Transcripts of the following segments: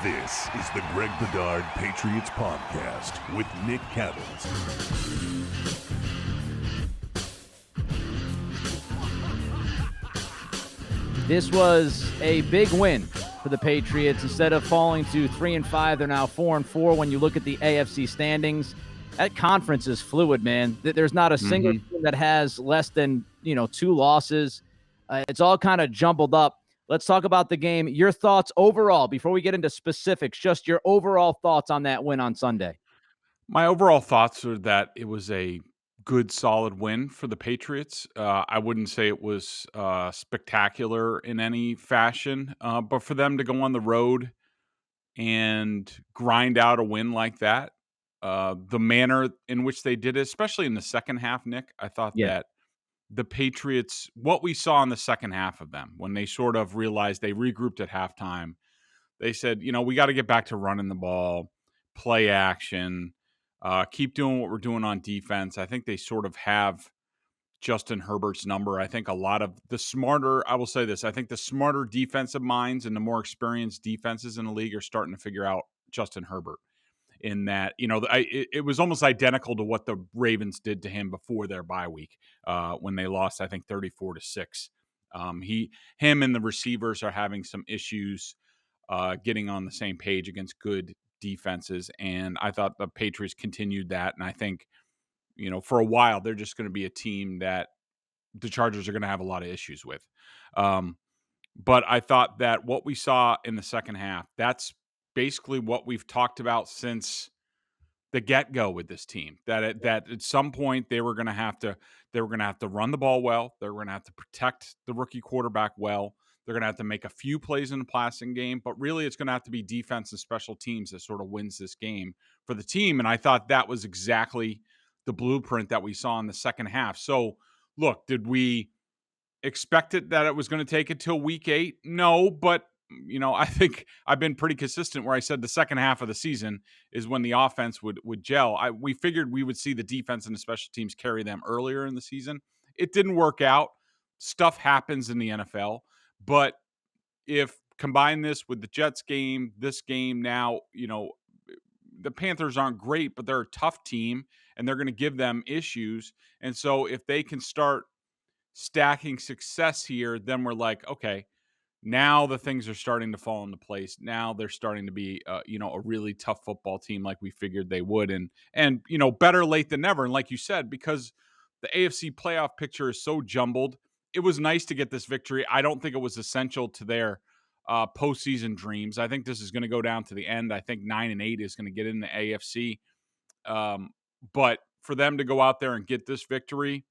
This is the Greg Bedard Patriots Podcast with Nick Cattles. This was a big win for the Patriots. Instead of falling to 3-5, they're now 4-4. When you look at the AFC standings, that conference is fluid, man. There's not a single team that has less than 2 losses. It's all kind of jumbled up. Let's talk about the game. Your thoughts overall, before we get into specifics, just your overall thoughts on that win on Sunday. My overall thoughts are that it was a good, solid win for the Patriots. I wouldn't say it was spectacular in any fashion, but for them to go on the road and grind out a win like that, the manner in which they did it, especially in the second half, Nick, I thought that the Patriots, what we saw in the second half of them, when they sort of realized they regrouped at halftime, they said, we got to get back to running the ball, play action, keep doing what we're doing on defense. I think they sort of have Justin Herbert's number. I think a lot of the smarter, I will say this, I think the smarter defensive minds and the more experienced defenses in the league are starting to figure out Justin Herbert. In that, it was almost identical to what the Ravens did to him before their bye week when they lost, I think, 34-6. Him and the receivers are having some issues getting on the same page against good defenses, and I thought the Patriots continued that, and I think, for a while, they're just going to be a team that the Chargers are going to have a lot of issues with. But I thought that what we saw in the second half, that's basically what we've talked about since the get-go with this team. That at some point they were going to have to run the ball well. They were going to have to protect the rookie quarterback well. They're going to have to make a few plays in the passing game, but really it's going to have to be defense and special teams that sort of wins this game for the team. And I thought that was exactly the blueprint that we saw in the second half. So, look, did we expect that it was going to take until week 8? No, but I think I've been pretty consistent where I said the second half of the season is when the offense would gel. We figured we would see the defense and the special teams carry them earlier in the season. It didn't work out. Stuff happens in the NFL. But if combine this with the Jets game, this game now, the Panthers aren't great, but they're a tough team and they're going to give them issues. And so if they can start stacking success here, then we're like, okay, now the things are starting to fall into place. Now they're starting to be, a really tough football team like we figured they would. And better late than never. And like you said, because the AFC playoff picture is so jumbled, it was nice to get this victory. I don't think it was essential to their postseason dreams. I think this is going to go down to the end. I think 9-8 is going to get in the AFC. But for them to go out there and get this victory,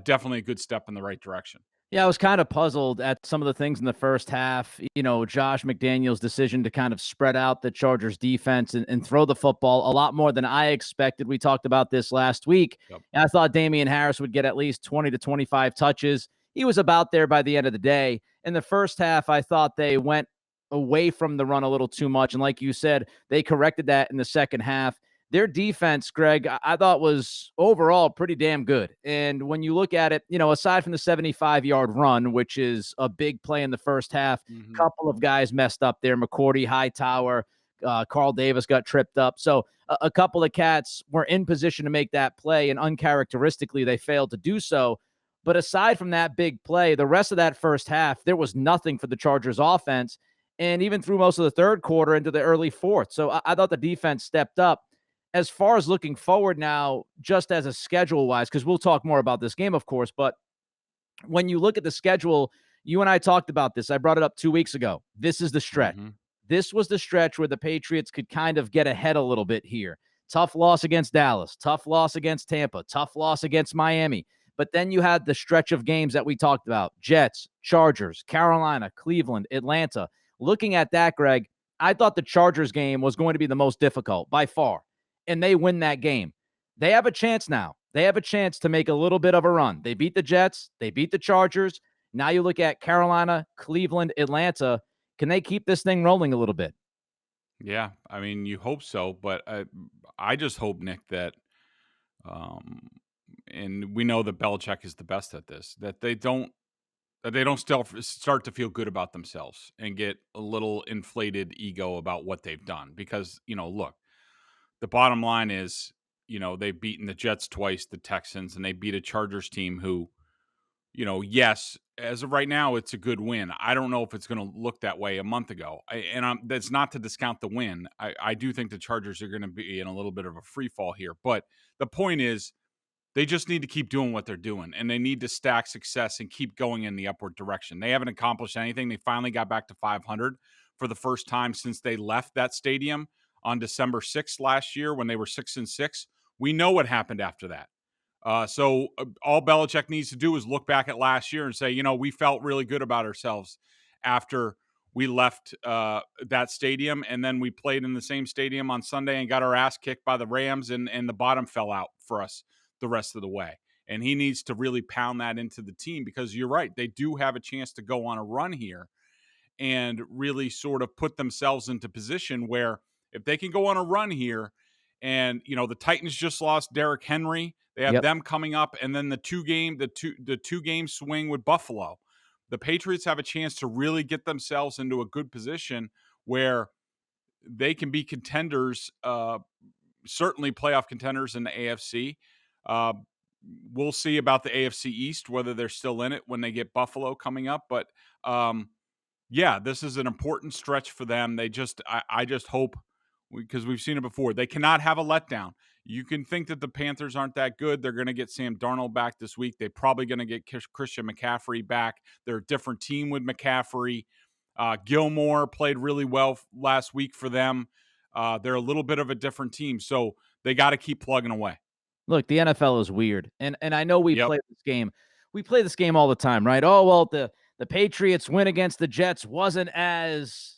definitely a good step in the right direction. Yeah, I was kind of puzzled at some of the things in the first half. Josh McDaniels' decision to kind of spread out the Chargers defense and throw the football a lot more than I expected. We talked about this last week. Yep. And I thought Damian Harris would get at least 20 to 25 touches. He was about there by the end of the day. In the first half, I thought they went away from the run a little too much. And like you said, they corrected that in the second half. Their defense, Greg, I thought was overall pretty damn good. And when you look at it, aside from the 75-yard run, which is a big play in the first half, a couple of guys messed up there. McCourty, Hightower, Carl Davis got tripped up. So a couple of cats were in position to make that play, and uncharacteristically, they failed to do so. But aside from that big play, the rest of that first half, there was nothing for the Chargers offense. And even through most of the third quarter into the early fourth. So I thought the defense stepped up. As far as looking forward now, just as a schedule-wise, because we'll talk more about this game, of course, but when you look at the schedule, you and I talked about this. I brought it up 2 weeks ago. This is the stretch. This was the stretch where the Patriots could kind of get ahead a little bit here. Tough loss against Dallas, tough loss against Tampa, tough loss against Miami. But then you had the stretch of games that we talked about, Jets, Chargers, Carolina, Cleveland, Atlanta. Looking at that, Greg, I thought the Chargers game was going to be the most difficult by far. And they win that game. They have a chance now. They have a chance to make a little bit of a run. They beat the Jets. They beat the Chargers. Now you look at Carolina, Cleveland, Atlanta. Can they keep this thing rolling a little bit? Yeah, I mean, you hope so. But I just hope, Nick, that and we know that Belichick is the best at this, that they don't that they don't still start to feel good about themselves and get a little inflated ego about what they've done. Because, look, the bottom line is, they've beaten the Jets twice, the Texans, and they beat a Chargers team who, yes, as of right now, it's a good win. I don't know if it's going to look that way a month ago. That's not to discount the win. I do think the Chargers are going to be in a little bit of a free fall here. But the point is, they just need to keep doing what they're doing, and they need to stack success and keep going in the upward direction. They haven't accomplished anything. They finally got back to 500 for the first time since they left that stadium on December 6th last year when they were 6-6. We know what happened after that. So all Belichick needs to do is look back at last year and say, we felt really good about ourselves after we left that stadium, and then we played in the same stadium on Sunday and got our ass kicked by the Rams, and the bottom fell out for us the rest of the way. And he needs to really pound that into the team, because you're right, they do have a chance to go on a run here and really sort of put themselves into position where if they can go on a run here, and the Titans just lost Derrick Henry, they have them coming up, and then the two game swing with Buffalo. The Patriots have a chance to really get themselves into a good position where they can be contenders, certainly playoff contenders in the AFC. We'll see about the AFC East, whether they're still in it when they get Buffalo coming up. But yeah, this is an important stretch for them. I just hope, because we've seen it before, they cannot have a letdown. You can think that the Panthers aren't that good. They're going to get Sam Darnold back this week. They're probably going to get Christian McCaffrey back. They're a different team with McCaffrey. Gilmore played really well last week for them. They're a little bit of a different team, so they got to keep plugging away. Look, the NFL is weird, and I know we play this game. We play this game all the time, right? Oh, well, the Patriots win against the Jets wasn't as,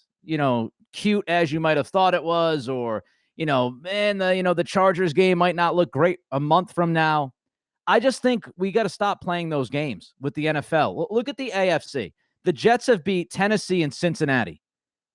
cute as you might have thought it was, or, the Chargers game might not look great a month from now. I just think we got to stop playing those games with the NFL. Look at the AFC. The Jets have beat Tennessee and Cincinnati,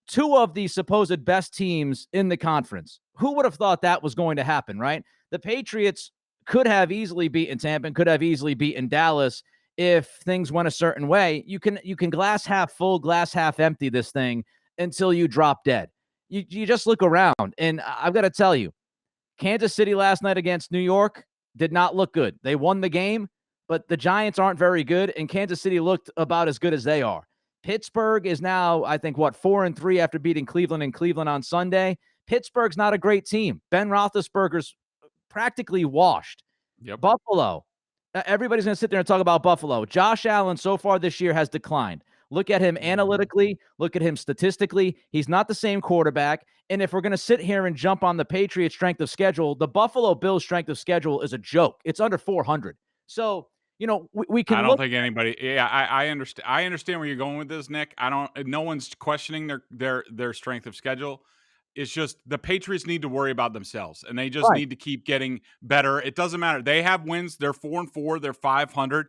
two of the supposed best teams in the conference. Who would have thought that was going to happen, right? The Patriots could have easily beaten Tampa and could have easily beaten Dallas if things went a certain way. You can glass half full, glass half empty this thing until you drop dead. You just look around, and I've got to tell you, Kansas City last night against New York did not look good. They won the game, but the Giants aren't very good, and Kansas City looked about as good as they are. Pittsburgh is now, I think, 4-3 after beating Cleveland in Cleveland on Sunday. Pittsburgh's not a great team. Ben Roethlisberger's practically washed. Yep. Buffalo. Everybody's going to sit there and talk about Buffalo. Josh Allen so far this year has declined. Look at him analytically. Look at him statistically. He's not the same quarterback. And if we're going to sit here and jump on the Patriots' strength of schedule, the Buffalo Bills' strength of schedule is a joke. It's under 400. So, we can. I don't think anybody. Yeah, I understand. I understand where you're going with this, Nick. No one's questioning their strength of schedule. It's just the Patriots need to worry about themselves, and they just need to keep getting better. It doesn't matter. They have wins. They're 4-4. They're 500.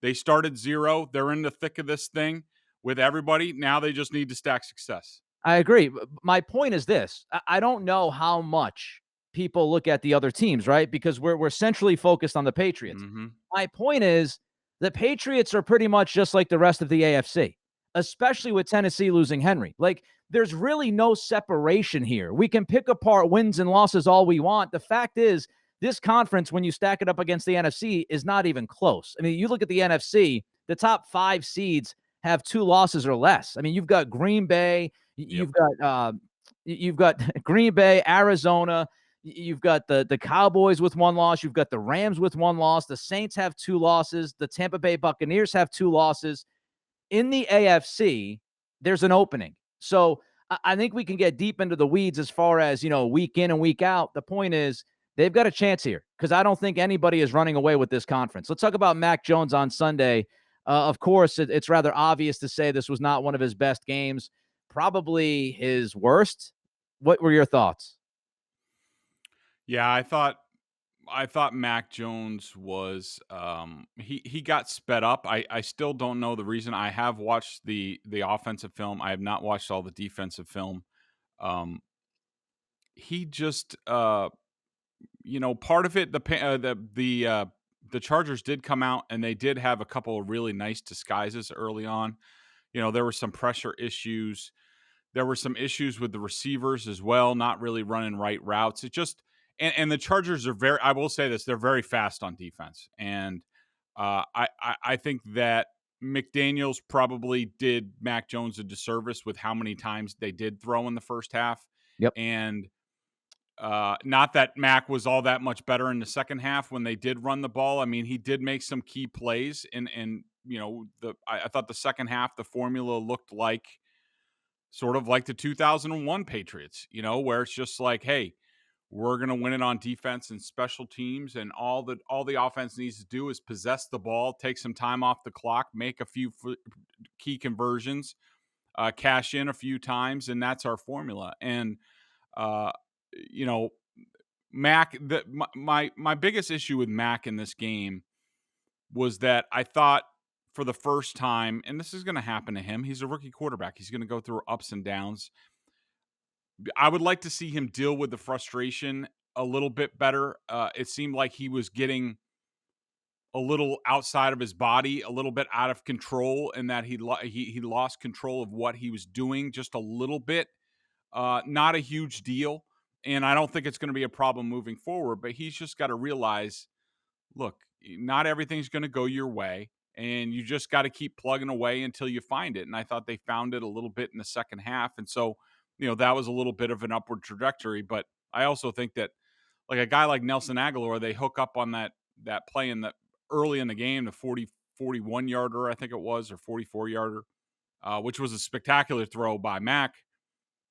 They started 0. They're in the thick of this thing with everybody. Now they just need to stack success. I agree. My point is this. I don't know how much people look at the other teams, right? Because we're centrally focused on the Patriots. Mm-hmm. My point is the Patriots are pretty much just like the rest of the AFC, especially with Tennessee losing Henry. Like, there's really no separation here. We can pick apart wins and losses all we want. The fact is, this conference, when you stack it up against the NFC, is not even close. I mean, you look at the NFC, the top 5 seeds have 2 losses or less. I mean, you've got Green Bay, you've got Green Bay, Arizona, you've got the Cowboys with 1 loss, you've got the Rams with 1 loss, the Saints have 2 losses, the Tampa Bay Buccaneers have 2 losses. In the AFC, there's an opening. So I think we can get deep into the weeds as far as, week in and week out. The point is, they've got a chance here, because I don't think anybody is running away with this conference. Let's talk about Mac Jones on Sunday. Of course, it's rather obvious to say this was not one of his best games, probably his worst. What were your thoughts? Yeah, I thought Mac Jones was he got sped up. I still don't know the reason. I have watched the offensive film. I have not watched all the defensive film. He just part of it, the the Chargers did come out and they did have a couple of really nice disguises early on. There were some pressure issues. There were some issues with the receivers as well, not really running right routes. It just and the Chargers are I will say this, they're very fast on defense. And I think that McDaniels probably did Mac Jones a disservice with how many times they did throw in the first half. Yep. And not that Mac was all that much better in the second half when they did run the ball. I mean, he did make some key plays, and I thought the second half the formula looked like sort of like the 2001 Patriots, where it's just like, hey, we're going to win it on defense and special teams, and all the offense needs to do is possess the ball, take some time off the clock, make a few key conversions, cash in a few times, and that's our formula. And Mac, my biggest issue with Mac in this game was that I thought for the first time, and this is going to happen to him, he's a rookie quarterback. He's going to go through ups and downs. I would like to see him deal with the frustration a little bit better. It seemed like he was getting a little outside of his body, a little bit out of control, and that he lost control of what he was doing just a little bit. Not a huge deal, and I don't think it's going to be a problem moving forward, but he's just got to realize, look, not everything's going to go your way, and you just got to keep plugging away until you find it. And I thought they found it a little bit in the second half, and so that was a little bit of an upward trajectory. But I also think that, like, a guy like Nelson Aguilar, they hook up on that play in the early in the game, the 41 yarder, I think it was, or 44 yarder, which was a spectacular throw by Mac.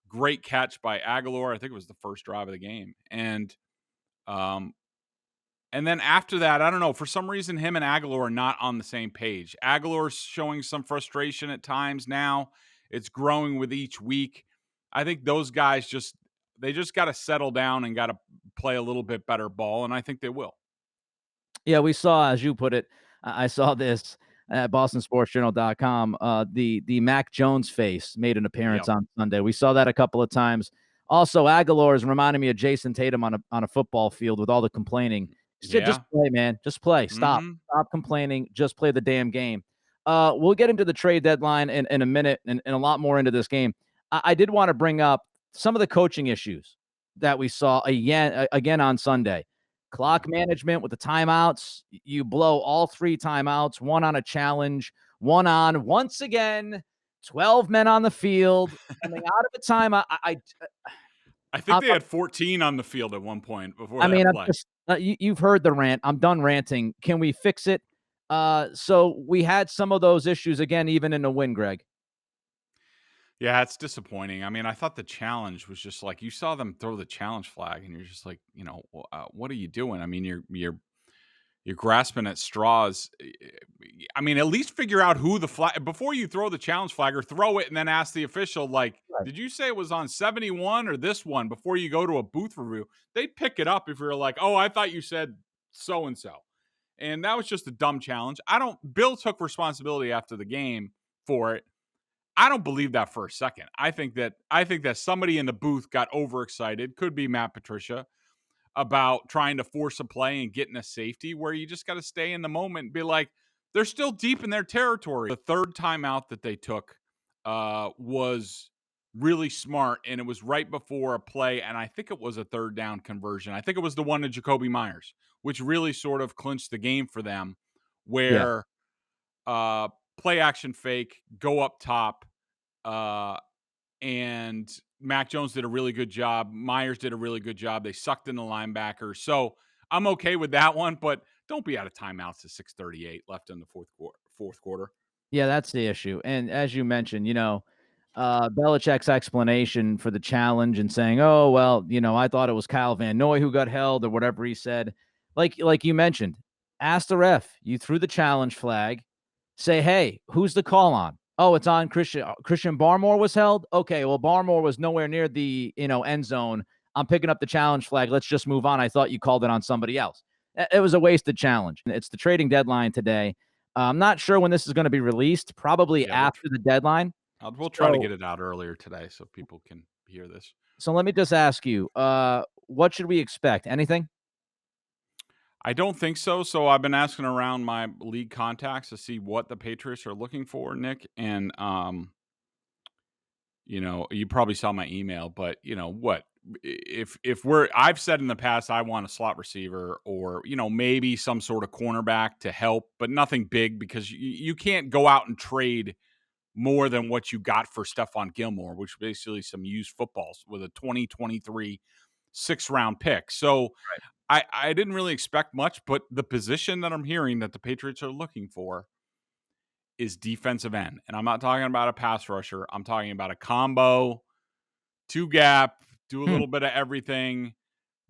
Great catch by Aguilar. I think it was the first drive of the game. And then after that, I don't know, for some reason, him and Aguilar are not on the same page. Aguilar's showing some frustration at times now. It's growing with each week. I think those guys just got to settle down and got to play a little bit better ball, and I think they will. Yeah, we saw, as you put it, I saw this at BostonSportsJournal.com. The Mac Jones face made an appearance on Sunday. We saw that a couple of times. Also, Aguilar is reminding me of Jason Tatum on a football field with all the complaining. Just play, man. Just play. Stop complaining. Just play the damn game. We'll get into the trade deadline in a minute and a lot more into this game. I did want to bring up some of the coaching issues that we saw again on Sunday. Clock management with the timeouts. You blow all 3 timeouts, one on a challenge, one on, once again, 12 men on the field coming out of a timeout. I think they had 14 on the field at one point before that play. You've heard the rant. I'm done ranting. Can we fix it? So we had some of those issues again, even in a win, Greg. Yeah, it's disappointing. I mean, I thought the challenge was just like, you saw them throw the challenge flag, and you're just like, what are you doing? I mean, you're grasping at straws. I mean, at least figure out who the flag before you throw the challenge flag, or throw it and then ask the official, like, right, did you say it was on 71 or this one, before you go to a booth review. They'd pick it up if you're like, oh, I thought you said so and so. And that was just a dumb challenge. Bill took responsibility after the game for it. I don't believe that for a second. I think that somebody in the booth got overexcited. Could be Matt Patricia, about trying to force a play and getting a safety, where you just got to stay in the moment and be like, they're still deep in their territory. The third timeout that they took was really smart, and it was right before a play, and I think it was a third down conversion. I think it was the one to Jacoby Myers, which really sort of clinched the game for them, where play action fake, go up top, and Mac Jones did a really good job. Myers did a really good job. They sucked in the linebackers. So I'm okay with that one, but don't be out of timeouts at 6:38 left in the fourth quarter. Yeah, that's the issue. And as you mentioned, Belichick's explanation for the challenge and saying, oh, well, I thought it was Kyle Van Noy who got held, or whatever he said. Like you mentioned, ask the ref. You threw the challenge flag. Say, hey, who's the call on? Oh, it's on Christian Barmore was held. Okay, well, Barmore was nowhere near the end zone. I'm picking up the challenge flag. Let's just move on. I thought you called it on somebody else. It was a wasted challenge. It's the trading deadline today. I'm not sure when this is going to be released. Probably after the deadline. We'll try to get it out earlier today so people can hear this. So let me just ask you, what should we expect? Anything? I don't think so. So I've been asking around my league contacts to see what the Patriots are looking for, Nick. And you probably saw my email, but what if I've said in the past I want a slot receiver or maybe some sort of cornerback to help, but nothing big because you can't go out and trade more than what you got for Stephon Gilmore, which basically some used footballs with a 2023 6th-round pick. So I didn't really expect much, but the position that I'm hearing that the Patriots are looking for is defensive end. And I'm not talking about a pass rusher. I'm talking about a combo, two gap, do a little bit of everything,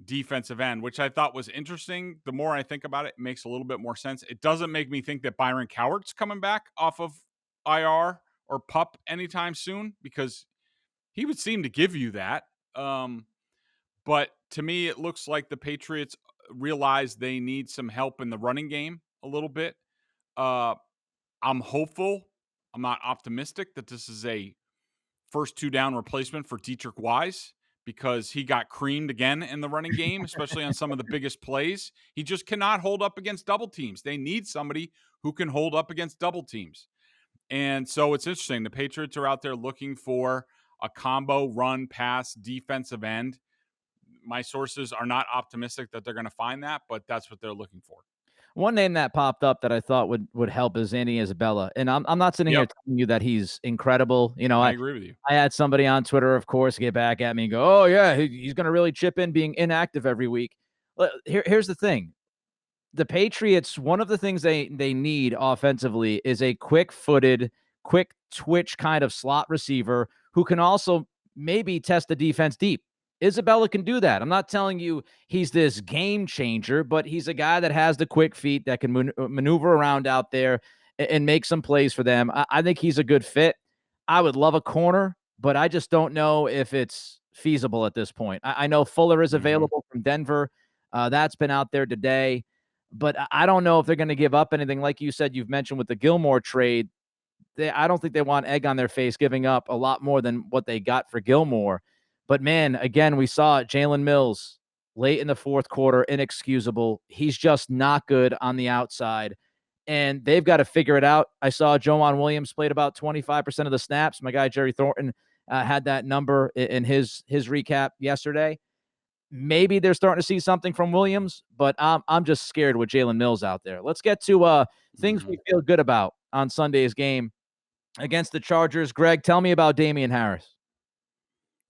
defensive end, which I thought was interesting. The more I think about it, it makes a little bit more sense. It doesn't make me think that Byron Cowart's coming back off of IR or PUP anytime soon because he would seem to give you that. But to me, it looks like the Patriots realize they need some help in the running game a little bit. I'm hopeful. I'm not optimistic that this is a first 2-down replacement for Dietrich Wise because he got creamed again in the running game, especially on some of the biggest plays. He just cannot hold up against double teams. They need somebody who can hold up against double teams. And so it's interesting. The Patriots are out there looking for a combo run pass defensive end. My sources are not optimistic that they're going to find that, but that's what they're looking for. One name that popped up that I thought would help is Andy Isabella. And I'm not sitting here telling you that he's incredible. I agree with you. I had somebody on Twitter, of course, get back at me and go, oh, yeah, he's going to really chip in being inactive every week. Here's the thing. The Patriots, one of the things they need offensively is a quick-footed, quick twitch kind of slot receiver who can also maybe test the defense deep. Isabella can do that. I'm not telling you he's this game changer, but he's a guy that has the quick feet that can maneuver around out there and make some plays for them. I think he's a good fit. I would love a corner, but I just don't know if it's feasible at this point. I know Fuller is available from Denver. That's been out there today. But I don't know if they're going to give up anything. Like you said, you've mentioned with the Gilmore trade, I don't think they want egg on their face giving up a lot more than what they got for Gilmore. But, man, again, we saw it. Jalen Mills late in the fourth quarter, inexcusable. He's just not good on the outside, and they've got to figure it out. I saw Joanne Williams played about 25% of the snaps. My guy Jerry Thornton had that number in his recap yesterday. Maybe they're starting to see something from Williams, but I'm just scared with Jalen Mills out there. Let's get to things we feel good about on Sunday's game against the Chargers. Greg, tell me about Damian Harris.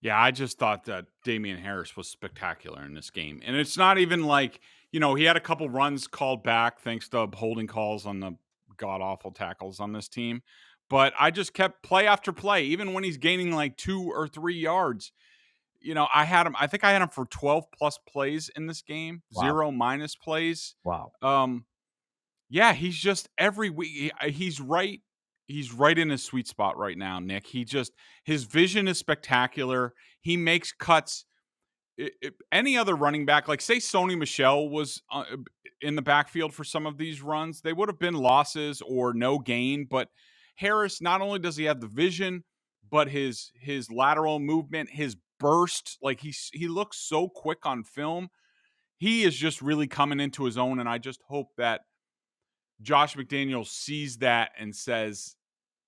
Yeah, I just thought that Damian Harris was spectacular in this game. And it's not even like, he had a couple runs called back thanks to holding calls on the god-awful tackles on this team. But I just kept play after play, even when he's gaining like 2 or 3 yards. I think I had him for 12 plus plays in this game, Wow. 0 minus plays. Wow. Yeah, he's just every week. He's right. He's right in his sweet spot right now, Nick. His vision is spectacular. He makes cuts. Any other running back, like say Sony Michel was in the backfield for some of these runs, they would have been losses or no gain. But Harris, not only does he have the vision, but his lateral movement, his burst, like he looks so quick on film. He is just really coming into his own, and I just hope that Josh McDaniels sees that and says,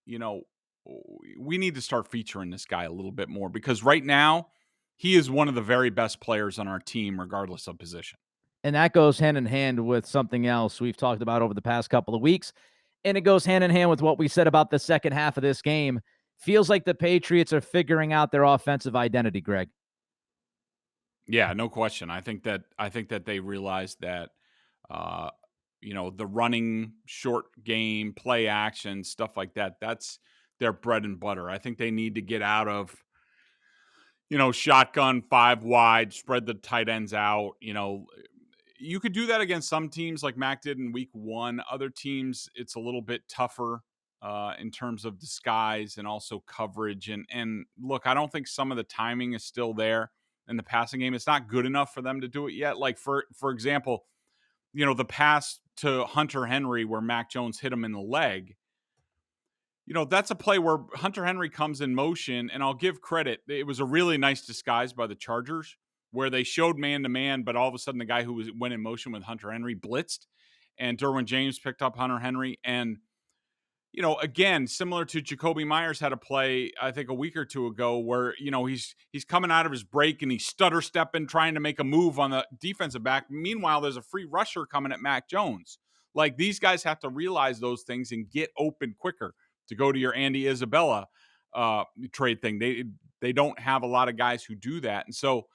we need to start featuring this guy a little bit more because right now he is one of the very best players on our team, regardless of position. And that goes hand in hand with something else we've talked about over the past couple of weeks. And it goes hand in hand with what we said about the second half of this game. Feels like the Patriots are figuring out their offensive identity, Greg. Yeah, no question. I think that they realized that, the running short game, play action, stuff like that, that's their bread and butter. I think they need to get out of, shotgun 5 wide, spread the tight ends out. You could do that against some teams like Mac did in week 1. Other teams, it's a little bit tougher in terms of disguise and also coverage. And look, I don't think some of the timing is still there in the passing game. It's not good enough for them to do it yet. Like for example, the pass to Hunter Henry where Mac Jones hit him in the leg. That's a play where Hunter Henry comes in motion, and I'll give credit. It was a really nice disguise by the Chargers, where they showed man-to-man, but all of a sudden the guy who went in motion with Hunter Henry blitzed, and Derwin James picked up Hunter Henry. And, again, similar to Jacoby Myers had a play, I think a week or two ago, where, he's coming out of his break and he's stutter stepping, trying to make a move on the defensive back. Meanwhile, there's a free rusher coming at Mac Jones. Like, these guys have to realize those things and get open quicker. To go to your Andy Isabella trade thing, they don't have a lot of guys who do that. And so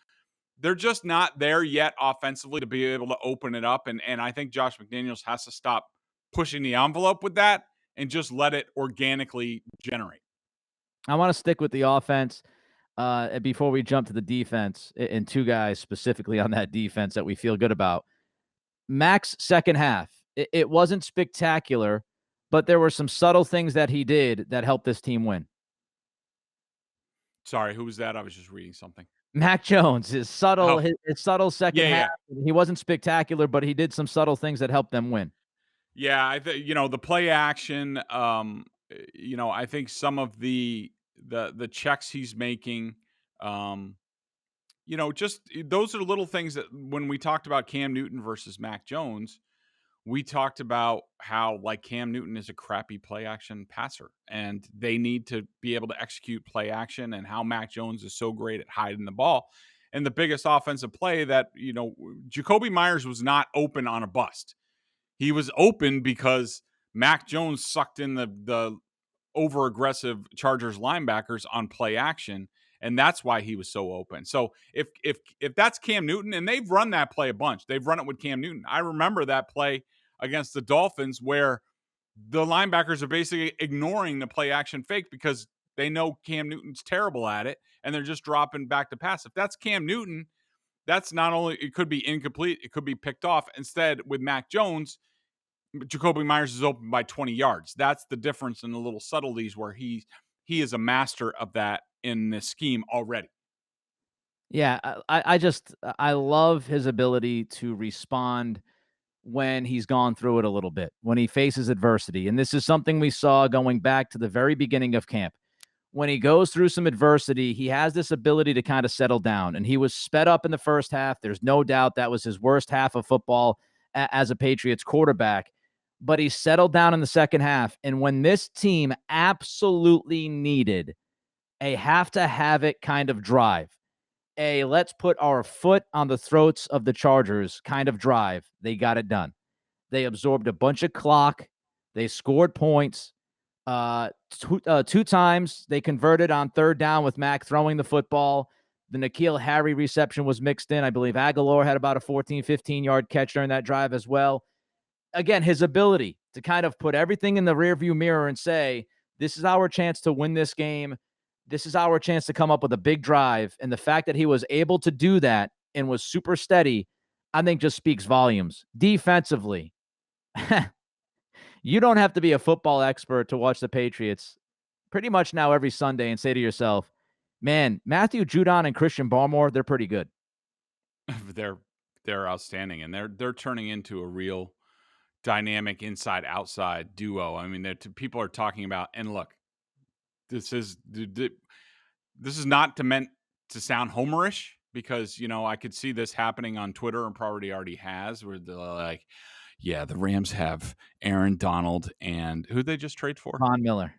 they're just not there yet offensively to be able to open it up. And I think Josh McDaniels has to stop pushing the envelope with that and just let it organically generate. I want to stick with the offense before we jump to the defense, and two guys specifically on that defense that we feel good about. Mac's second half, it wasn't spectacular, but there were some subtle things that he did that helped this team win. Sorry, who was that? I was just reading something. Mac Jones, his subtle second half. Yeah. He wasn't spectacular, but he did some subtle things that helped them win. Yeah, I think the play action. I think some of the checks he's making. Just those are little things that when we talked about Cam Newton versus Mac Jones, we talked about how like Cam Newton is a crappy play action passer and they need to be able to execute play action, and how Mac Jones is so great at hiding the ball. And the biggest offensive play that, Jacoby Myers was not open on a bust. He was open because Mac Jones sucked in the over aggressive Chargers linebackers on play action. And that's why he was so open. So if that's Cam Newton, and they've run that play a bunch, they've run it with Cam Newton. I remember that play against the Dolphins where the linebackers are basically ignoring the play action fake because they know Cam Newton's terrible at it, and they're just dropping back to pass. If that's Cam Newton, that's not only, it could be incomplete, it could be picked off. Instead, with Mac Jones, Jacoby Myers is open by 20 yards. That's the difference in the little subtleties where he is a master of that in this scheme already. Yeah, I love his ability to respond when he's gone through it a little bit, when he faces adversity. And this is something we saw going back to the very beginning of camp. When he goes through some adversity, he has this ability to kind of settle down. And he was sped up in the first half. There's no doubt that was his worst half of football as a Patriots quarterback. But he settled down in the second half. And when this team absolutely needed a have-to-have-it kind of drive, a let's put our foot on the throats of the Chargers kind of drive, they got it done. They absorbed a bunch of clock. They scored points. Two times they converted on third down with Mac throwing the football. The N'Keal Harry reception was mixed in. I believe Aguilar had about a 14, 15-yard catch during that drive as well. Again, his ability to kind of put everything in the rearview mirror and say, this is our chance to win this game. This is our chance to come up with a big drive. And the fact that he was able to do that and was super steady, I think just speaks volumes. Defensively, you don't have to be a football expert to watch the Patriots pretty much now every Sunday and say to yourself, man, Matthew Judon and Christian Barmore, they're pretty good. They're outstanding, and they're turning into a real dynamic inside-outside duo. I mean, people are talking about, and look, this is not meant to sound homerish, because I could see this happening on Twitter, and probably already has, where they're like, yeah, the Rams have Aaron Donald and who they just trade for? Von Miller.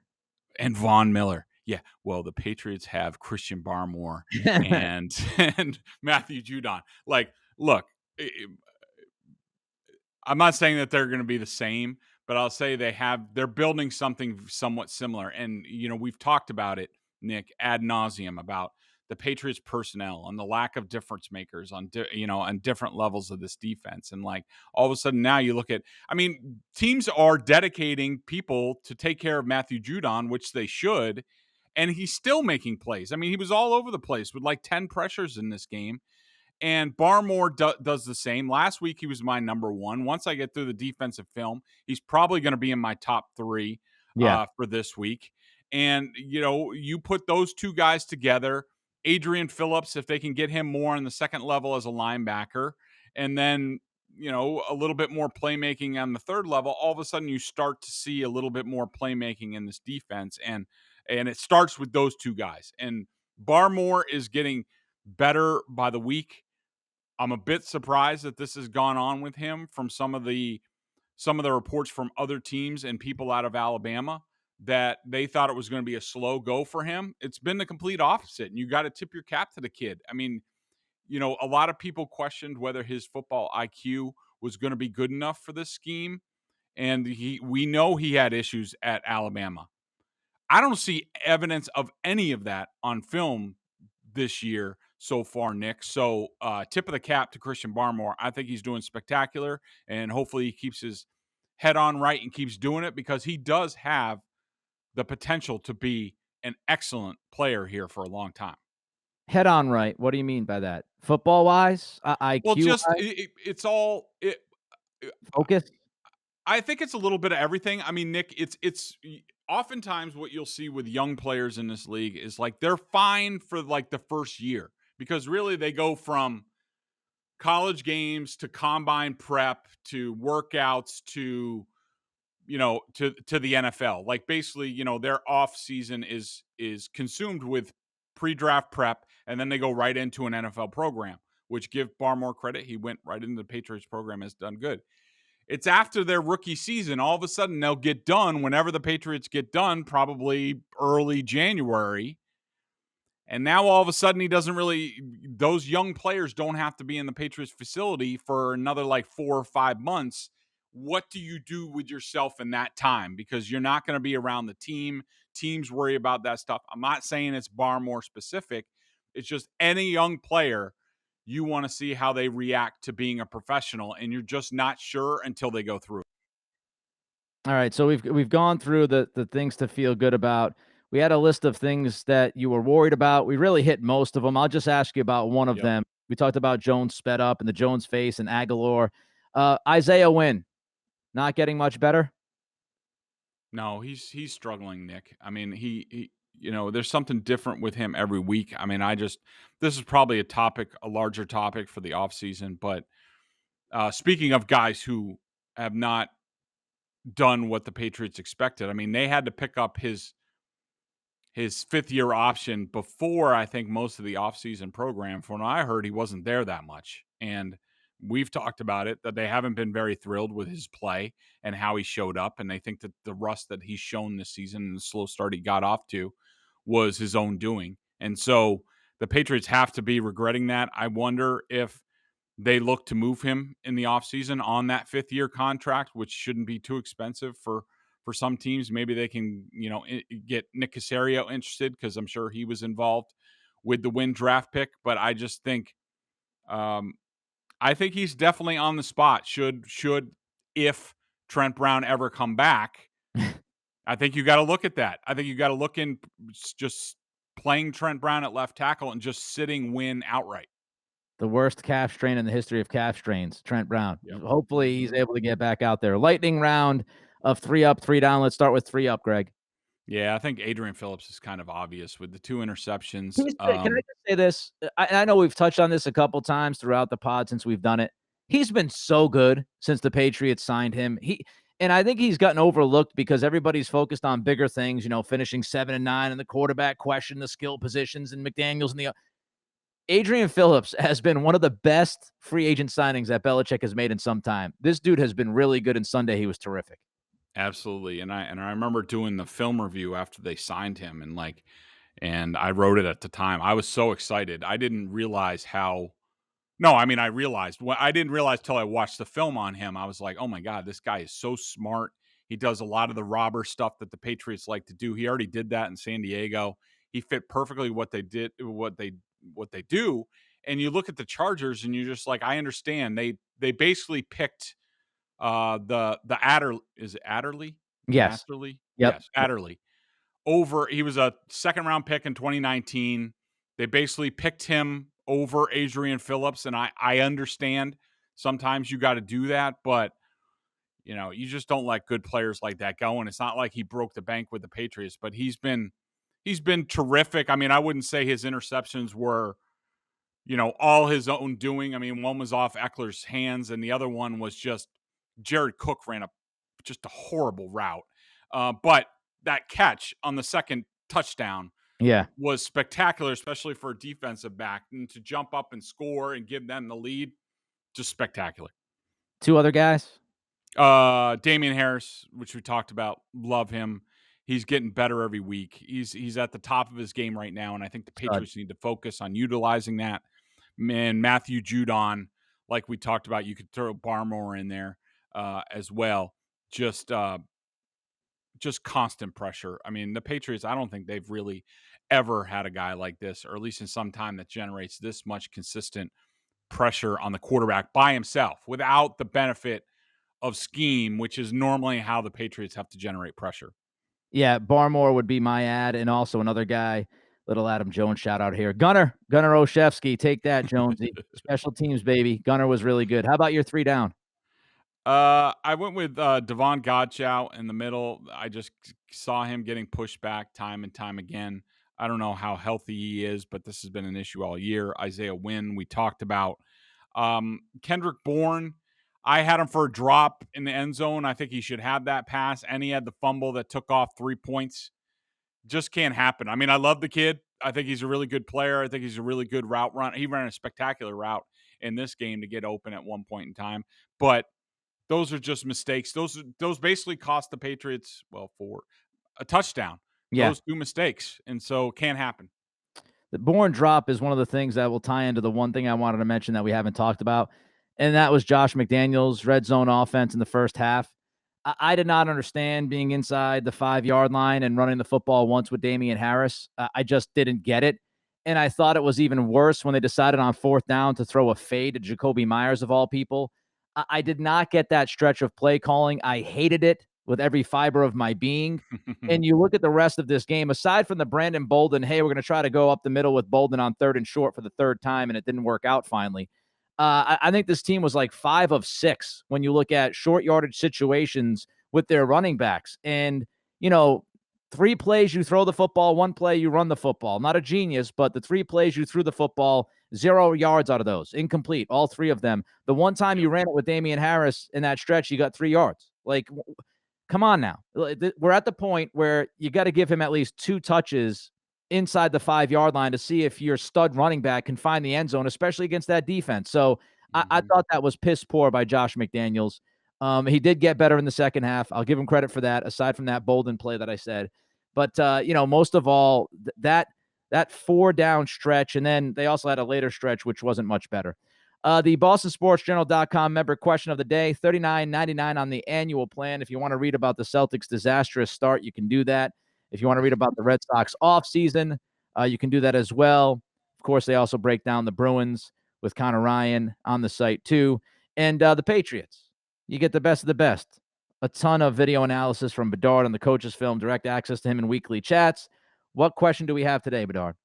And Von Miller. Yeah, well, the Patriots have Christian Barmore and Matthew Judon. Like, look, I'm not saying that they're going to be the same, but I'll say they're building something somewhat similar. And, we've talked about it, Nick, ad nauseum, about the Patriots personnel and the lack of difference makers on different levels of this defense. And like, all of a sudden now you look at, teams are dedicating people to take care of Matthew Judon, which they should. And he's still making plays. He was all over the place with like 10 pressures in this game. And Barmore does the same. Last week, he was my number one. Once I get through the defensive film, he's probably going to be in my top three for this week. And, you put those two guys together, Adrian Phillips, if they can get him more on the second level as a linebacker, and then, a little bit more playmaking on the third level, all of a sudden you start to see a little bit more playmaking in this defense. And it starts with those two guys. And Barmore is getting better by the week. I'm a bit surprised that this has gone on with him from some of the reports from other teams and people out of Alabama that they thought it was going to be a slow go for him. It's been the complete opposite, and you got to tip your cap to the kid. I mean, a lot of people questioned whether his football IQ was going to be good enough for this scheme, and we know he had issues at Alabama. I don't see evidence of any of that on film this year so far, Nick. So tip of the cap to Christian Barmore. I think he's doing spectacular, and hopefully he keeps his head on right and keeps doing it, because he does have the potential to be an excellent player here for a long time. Head on right. What do you mean by that? Football wise, IQ. Well, just it's all focus. I think it's a little bit of everything. I mean, Nick, it's oftentimes what you'll see with young players in this league is like they're fine for like the first year, because really they go from college games to combine prep to workouts to to the NFL. Like basically, their off season is consumed with pre-draft prep, and then they go right into an NFL program, which, give Barmore credit, he went right into the Patriots program, has done good. It's after their rookie season, all of a sudden they'll get done whenever the Patriots get done, probably early January. And now all of a sudden those young players don't have to be in the Patriots facility for another like 4 or 5 months. What do you do with yourself in that time? Because you're not going to be around the team. Teams worry about that stuff. I'm not saying it's Barmore specific. It's just any young player, you want to see how they react to being a professional, and you're just not sure until they go through it. All right, so we've gone through the things to feel good about. We had a list of things that you were worried about. We really hit most of them. I'll just ask you about one of them. We talked about Jones sped up and the Jones face and Aguilar. Isaiah Wynn, not getting much better? No, he's struggling, Nick. I mean, he there's something different with him every week. I mean, this is probably a larger topic for the offseason, but speaking of guys who have not done what the Patriots expected, I mean, they had to pick up his fifth-year option before, I think, most of the offseason program. From what I heard, he wasn't there that much. And we've talked about it, that they haven't been very thrilled with his play and how he showed up. And they think that the rust that he's shown this season and the slow start he got off to was his own doing. And so the Patriots have to be regretting that. I wonder if they look to move him in the offseason on that fifth-year contract, which shouldn't be too expensive for some teams. Maybe they can, get Nick Caserio interested, because I'm sure he was involved with the Wynn draft pick. But I just think, I think he's definitely on the spot. If Trent Brown ever come back, I think you got to look at that. I think you got to look in just playing Trent Brown at left tackle and just sitting Wynn outright. The worst calf strain in the history of calf strains, Trent Brown. Yep. Hopefully he's able to get back out there. Lightning round of 3 up, 3 down. Let's start with 3 up, Greg. Yeah, I think Adrian Phillips is kind of obvious with the 2 interceptions. Can I just say this? I know we've touched on this a couple times throughout the pod since we've done it. He's been so good since the Patriots signed him. And I think he's gotten overlooked because everybody's focused on bigger things, finishing 7 and 9 and the quarterback question, the skill positions, and McDaniels and the Adrian Phillips has been one of the best free agent signings that Belichick has made in some time. This dude has been really good, and Sunday he was terrific. Absolutely. And I remember doing the film review after they signed him, and I wrote it at the time. I was so excited. I didn't realize I realized. I didn't realize till I watched the film on him. I was like, oh my God, this guy is so smart. He does a lot of the robber stuff that the Patriots like to do. He already did that in San Diego. He fit perfectly what they do. And you look at the Chargers and you're just like, I understand. They basically picked the is it Adderley? Yes. Adderley? Yep. Yes, Adderley. He was a second round pick in 2019. They basically picked him over Adrian Phillips, and I understand sometimes you got to do that, but you just don't let good players like that go. And it's not like he broke the bank with the Patriots, but he's been terrific. I mean, I wouldn't say his interceptions were, all his own doing. I mean, one was off Eckler's hands, and the other one was just Jared Cook ran just a horrible route. But that catch on the second touchdown Yeah. was spectacular, especially for a defensive back. And to jump up and score and give them the lead, just spectacular. Two other guys? Damian Harris, which we talked about, love him. He's getting better every week. He's at the top of his game right now, and I think the Patriots need to focus on utilizing that. Man, Matthew Judon, like we talked about, you could throw Barmore in there as well. Just constant pressure. I mean, the Patriots, I don't think they've really ever had a guy like this, or at least in some time, that generates this much consistent pressure on the quarterback by himself without the benefit of scheme, which is normally how the Patriots have to generate pressure. Yeah, Barmore would be my ad, and also another guy, little Adam Jones shout out here. Gunnar Olszewski, take that, Jonesy. Special teams, baby. Gunnar was really good. How about your 3 down? I went with Devon Godchow in the middle. I just saw him getting pushed back time and time again. I don't know how healthy he is, but this has been an issue all year. Isaiah Wynn, we talked about. Kendrick Bourne, I had him for a drop in the end zone. I think he should have that pass, and he had the fumble that took off 3 points. Just can't happen. I mean, I love the kid. I think he's a really good player. I think he's a really good route run. He ran a spectacular route in this game to get open at one point in time, but those are just mistakes. Those basically cost the Patriots, for a touchdown. Yeah. Those 2 mistakes, and so can't happen. The Bourne drop is one of the things that will tie into the one thing I wanted to mention that we haven't talked about, and that was Josh McDaniels' red zone offense in the first half. I did not understand being inside the 5-yard line and running the football once with Damian Harris. I just didn't get it. And I thought it was even worse when they decided on 4th down to throw a fade to Jacoby Myers, of all people. I did not get that stretch of play calling. I hated it with every fiber of my being. And you look at the rest of this game, aside from the Brandon Bolden, hey, we're going to try to go up the middle with Bolden on 3rd and short for the 3rd time, and it didn't work out finally. I think this team was like 5 of 6 when you look at short yardage situations with their running backs. And, 3 plays you throw the football, 1 play you run the football. Not a genius, but the 3 plays you threw the football, 0 yards out of those. Incomplete, all 3 of them. The one time you ran it with Damian Harris in that stretch, you got 3 yards. Like, come on now. We're at the point where you got to give him at least 2 touches inside the 5-yard line to see if your stud running back can find the end zone, especially against that defense. So I thought that was piss poor by Josh McDaniels. He did get better in the second half. I'll give him credit for that, aside from that Bolden play that I said. But, most of all, that 4-down stretch, and then they also had a later stretch, which wasn't much better. The BostonSportsJournal.com member question of the day, $39.99 on the annual plan. If you want to read about the Celtics' disastrous start, you can do that. If you want to read about the Red Sox offseason, you can do that as well. Of course, they also break down the Bruins with Connor Ryan on the site too. And the Patriots, you get the best of the best. A ton of video analysis from Bedard on the coach's film, direct access to him in weekly chats. What question do we have today, Bedard?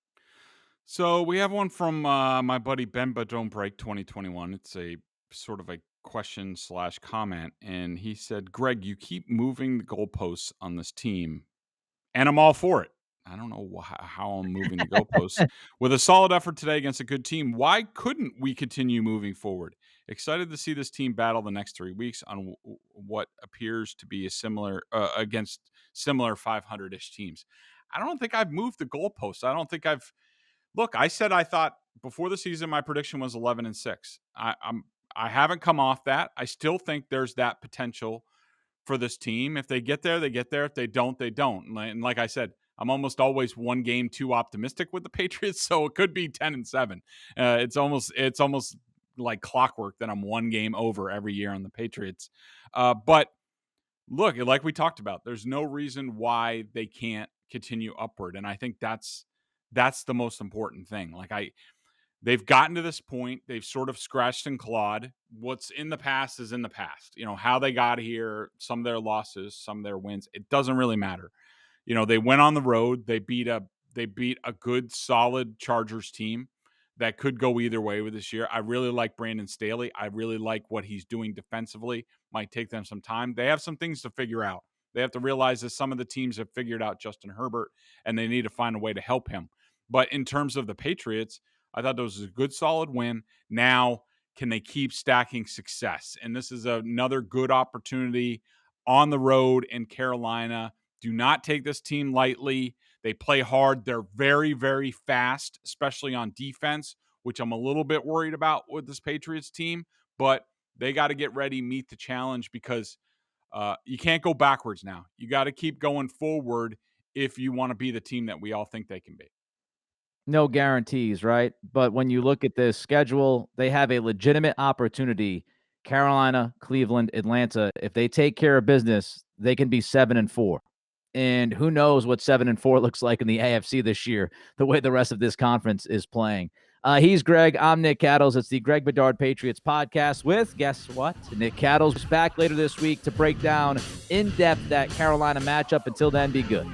So we have one from my buddy Ben Badone Break 2021. It's a sort of a question/comment. And he said, Greg, you keep moving the goalposts on this team, and I'm all for it. I don't know how I'm moving the goalposts. With a solid effort today against a good team, why couldn't we continue moving forward? Excited to see this team battle the next 3 weeks on what appears to be a similar against similar 500-ish teams. I don't think I've moved the goalposts. I don't think I've look. I said I thought before the season my prediction was 11-6. I haven't come off that. I still think there's that potential for this team. If they get there, they get there. If they don't, they don't. And like I said, I'm almost always one game too optimistic with the Patriots, so it could be 10-7. It's almost like clockwork that I'm one game over every year on the Patriots. But look, like we talked about, there's no reason why they can't continue upward, and I think that's the most important thing. They've gotten to this point. They've sort of scratched and clawed. What's in the past is in the past. How they got here, some of their losses, some of their wins, it doesn't really matter. They went on the road. They beat a good, solid Chargers team that could go either way with this year. I really like Brandon Staley. I really like what he's doing defensively. Might take them some time. They have some things to figure out. They have to realize that some of the teams have figured out Justin Herbert, and they need to find a way to help him. But in terms of the Patriots, I thought this was a good, solid win. Now, can they keep stacking success? And this is another good opportunity on the road in Carolina. Do not take this team lightly. They play hard. They're very, very fast, especially on defense, which I'm a little bit worried about with this Patriots team. But they got to get ready, meet the challenge, because you can't go backwards now. You got to keep going forward if you want to be the team that we all think they can be. No guarantees, right? But when you look at this schedule, they have a legitimate opportunity. Carolina, Cleveland, Atlanta. If they take care of business, they can be 7-4. And who knows what 7-4 looks like in the AFC this year, the way the rest of this conference is playing. He's Greg. I'm Nick Cattles. It's the Greg Bedard Patriots Podcast with, guess what? Nick Cattles is back later this week to break down in depth that Carolina matchup. Until then, be good.